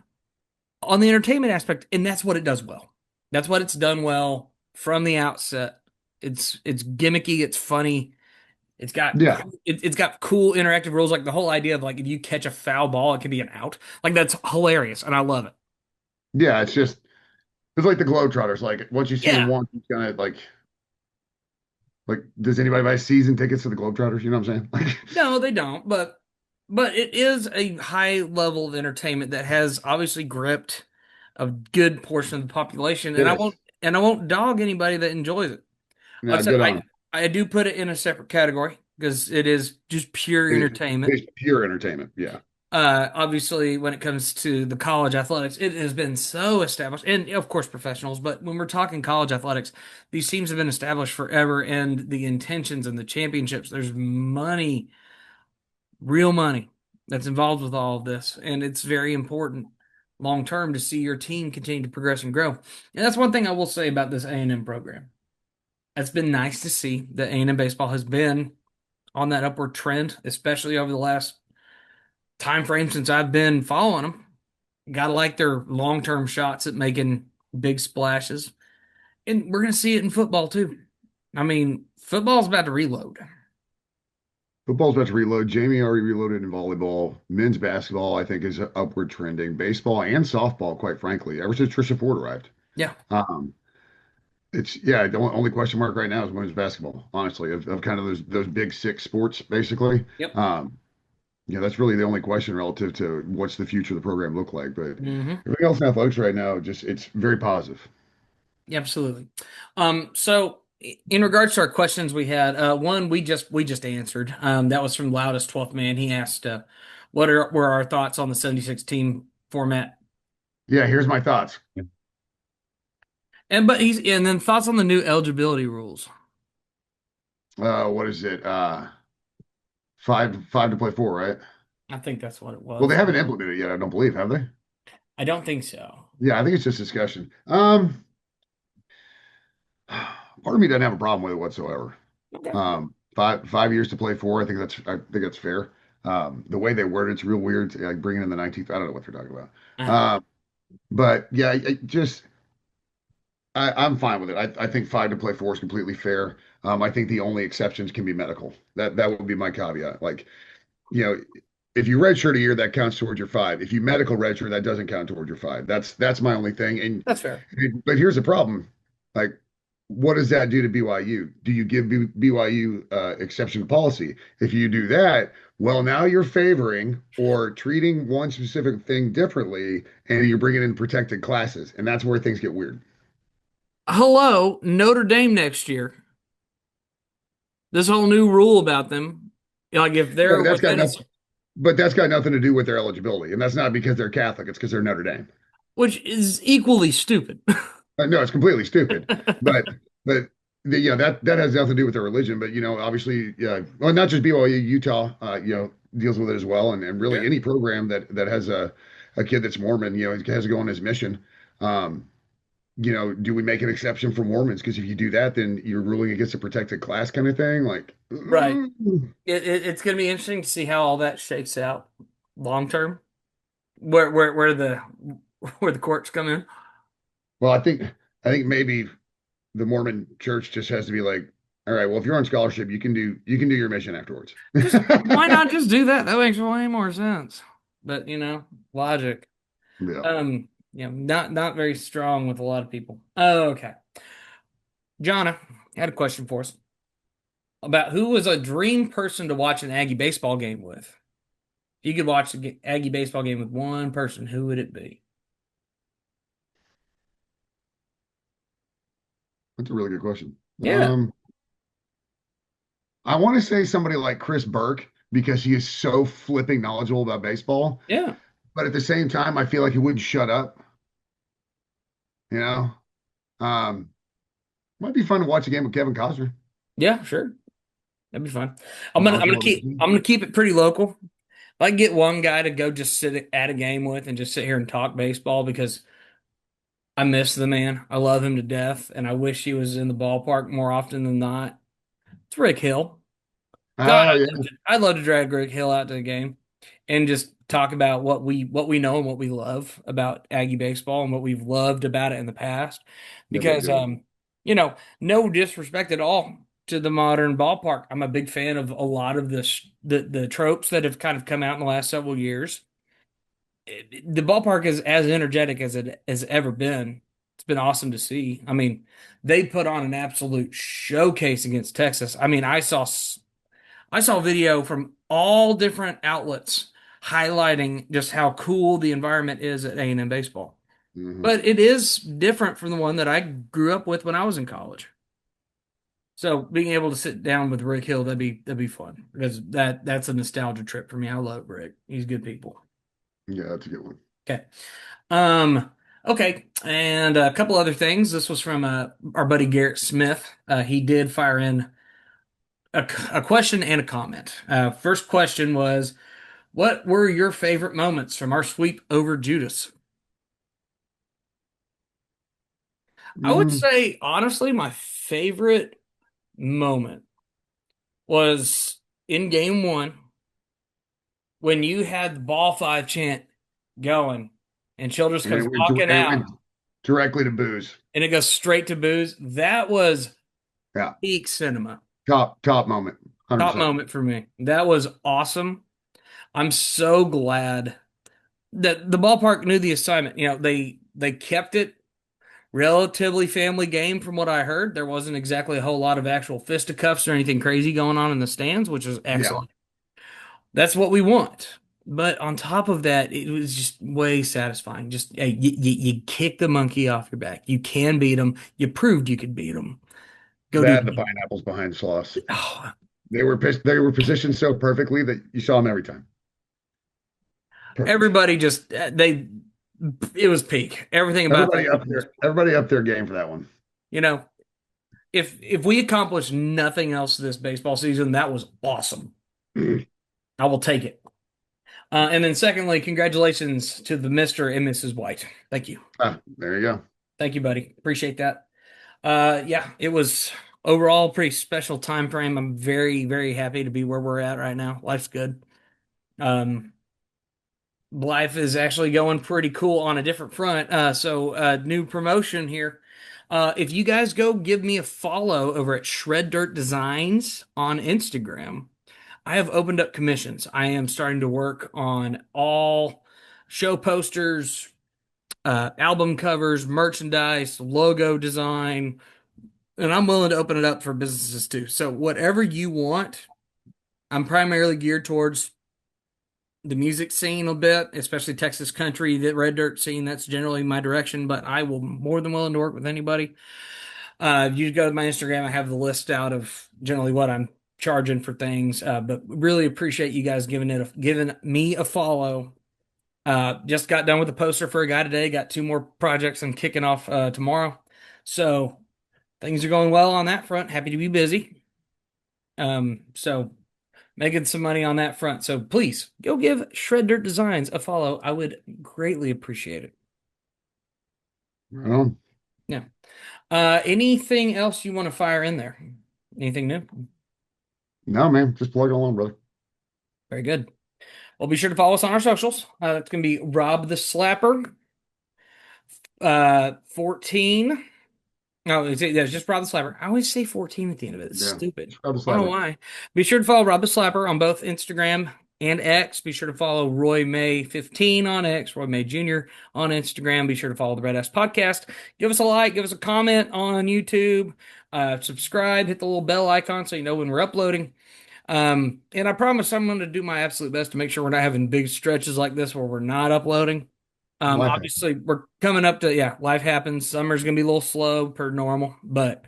on the entertainment aspect, and that's what it does well. That's what it's done well from the outset. It's gimmicky, it's funny. Yeah. It's got cool interactive rules, like the whole idea of like if you catch a foul ball, it can be an out. Like that's hilarious, and I love it. Yeah. It's like the Globetrotters. Like once you see them Yeah, once, it's gonna like, does anybody buy season tickets to the Globetrotters? You know what I'm saying? Like, no, they don't, but it is a high level of entertainment that has obviously gripped a good portion of the population, it is. and I won't dog anybody that enjoys it. Like I Now, said, good on them. I do put it in a separate category because it is just pure entertainment. It's pure entertainment. Yeah. Obviously, when it comes to the college athletics, it has been so established, and of course, professionals. But when we're talking college athletics, these teams have been established forever, and the intentions and the championships, there's money, real money that's involved with all of this, and it's very important long term to see your team continue to progress and grow. And that's one thing I will say about this A&M program. It's been nice to see that A&M baseball has been on that upward trend, especially over the last time frame since I've been following them. Gotta like their long term shots at making big splashes. And we're going to see it in football too. I mean, football's about to reload. Football's about to reload. Jamie already reloaded in volleyball. Men's basketball, I think, is upward trending. Baseball and softball, quite frankly, ever since Trisha Ford arrived. Yeah. Um, it's yeah. The only question mark right now is women's basketball. Honestly, of kind of those big six sports, basically. Yep. Yeah, that's really the only question relative to what's the future of the program look like. But Mm-hmm. everything else in athletics right now, just it's very positive. Absolutely. So in regards to our questions we had, one we just answered. That was from Loudest 12th Man. He asked, were our thoughts on the 76 team format? Yeah, here's my thoughts. And then thoughts on the new eligibility rules. What is it? Five to play four, right? I think that's what it Well, they was. haven't implemented it yet, I don't believe, have they? I don't think so. Yeah, I think it's just discussion. Part of me doesn't have a problem with it whatsoever. Okay. 5 years to play four, I think that's fair. The way they word it's real weird, like bringing in the 19th. I don't know what they're talking about. Uh-huh. But yeah, I'm fine with it. I think five to play four is completely fair. I think the only exceptions can be medical. That would be my caveat. Like, you know, if you redshirt a year, that counts towards your five. If you medical redshirt, that doesn't count towards your five. That's my only thing. That's fair. But here's the problem. Like, what does that do to BYU? Do you give BYU exception to policy? If you do that, well, now you're favoring or treating one specific thing differently, and you're bringing in protected classes, and that's where things get weird. Hello, Notre Dame next year. This whole new rule about them, like if Yeah, they're within a, but that's got nothing to do with their eligibility, and that's not because they're Catholic. It's because they're Notre Dame. which is equally stupid. No, it's completely stupid. But but that has nothing to do with their religion. But obviously, yeah, well, not just BYU, Utah, deals with it as well, and really Yeah. any program that has a kid that's Mormon, has to go on his mission. Um, do we make an exception for Mormons? Because if you do that, then you're ruling against a protected class kind of thing. Like, Right. It's going to be interesting to see how all that shakes out long term. Where the courts come in. well, I think maybe the Mormon church just has to be like, all right, well, if you're on scholarship, you can do your mission afterwards. Just why not just do that? That makes way more sense. But logic. Yeah. Not very strong with a lot of people. Oh, okay. Jonna had a question for us about who was a dream person to watch an Aggie baseball game with. If you could watch the Aggie baseball game with one person, who would it be? That's a really good question. Yeah, I want to say somebody like Chris Burke because he is so flipping knowledgeable about baseball, yeah, but at the same time, I feel like he wouldn't shut up. You know, um, might be fun to watch a game with Kevin Costner. yeah, sure. That'd be fun. Knowledgeable about the I'm team. gonna keep it pretty local. If I get one guy to go just sit at a game with and just sit here and talk baseball because I miss the man. I love him to death, and I wish he was in the ballpark more often than not. It's Rick Hill. God, Oh yeah, I'd love to drag Rick Hill out to the game and just talk about what we know and what we love about Aggie baseball and what we've loved about it in the past. that'd be a Because good one. no disrespect at all to the modern ballpark. I'm a big fan of a lot of the tropes that have kind of come out in the last several years. The ballpark is as energetic as it has ever been. It's been awesome to see. I mean, they put on an absolute showcase against Texas. I mean, I saw video from all different outlets highlighting just how cool the environment is at A&M baseball. Hmm. But it is different from the one that I grew up with when I was in college. So being able to sit down with Rick Hill, that'd be fun because that's a nostalgia trip for me. I love Rick. He's good people. Yeah, that's a good one. Okay. Um, okay. And a couple other things. This was from our buddy Garrett Smith. He did fire in a question and a comment. First question was, what were your favorite moments from our sweep over Judas? I would Mm, say, honestly, my favorite moment was in game one when you had the ball five chant going and Childress and comes walking it out went directly to booze. and it goes straight to booze. That was Yeah, peak cinema. top moment, Top 100%. moment for me. That was awesome. I'm so glad that the ballpark knew the assignment. They kept it relatively family game from what I heard. There wasn't exactly a whole lot of actual fisticuffs or anything crazy going on in the stands, which is Yeah. excellent. That's what we want. But on top of that, it was just way satisfying. Just you kick the monkey off your back. You can beat them. You proved you could beat them. Go do That and the that. pineapples behind Sloss. Oh, They were positioned so perfectly that you saw them every time. Perfect. everybody just it was peak. Everything about that weekend was, Everybody up their game for that one. you know, if we accomplished nothing else this baseball season, that was awesome. I will take it. And then secondly, congratulations to the Mr. and Mrs. White. Thank you. There you go. Thank you, buddy. Appreciate that. Yeah, it was overall a pretty special time frame. I'm very, very happy to be where we're at right now. Life's good. Um, life is actually going pretty cool on a different front. New promotion here. If you guys go give me a follow over at Shred Dirt Designs on Instagram, I have opened up commissions. I am starting to work on all show posters, album covers, merchandise, logo design, and I'm willing to open it up for businesses too. So whatever you want, I'm primarily geared towards the music scene a bit, especially Texas country, the red dirt scene. That's generally my direction, but I will more than willing to work with anybody. You go to my Instagram, I have the list out of generally what I'm charging for things. But really appreciate you guys giving me a follow. Just got done with the poster for a guy today. Got two more projects I'm kicking off tomorrow. So things are going well on that front. Happy to be busy. So making some money on that front. So please go give Shred Dirt Designs a follow. I would greatly appreciate it. Right on. Yeah. Anything else you want to fire in there? Anything new? No, man, just plug along, brother. Very good. Well, be sure to follow us on our socials. It's going to be Rob the Slapper, 14. No, it's just Rob the Slapper. I always say 14 at the end of it. It's Yeah. stupid. Rob the I don't know Slapper. why. Be sure to follow Rob the Slapper on both Instagram and X. Be sure to follow Roy May 15 on X, Roy May Jr. on Instagram. Be sure to follow the RedAss Podcast. Give us a like, give us a comment on YouTube. Subscribe, hit the little bell icon so you know when we're uploading. And I promise I'm going to do my absolute best to make sure we're not having big stretches like this where we're not uploading. Life Obviously, we're coming up to, yeah, life happens. Summer's going to be a little slow per normal, but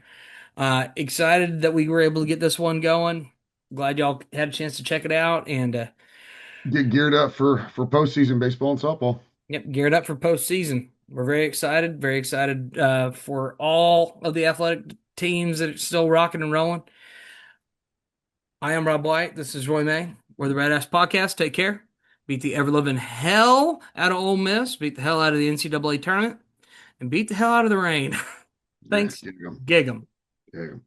excited that we were able to get this one going. Glad y'all had a chance to check it out. And Get geared up for postseason baseball and softball. yep, geared up for postseason. We're very excited for all of the athletic teams that are still rocking and rolling. I am Rob White. This is Roy May. We're the RedAss Podcast. Take care. Beat the ever-living hell out of Ole Miss. Beat the hell out of the NCAA tournament. And beat the hell out of the rain. Thanks. Yeah, Gig 'em. gig 'em.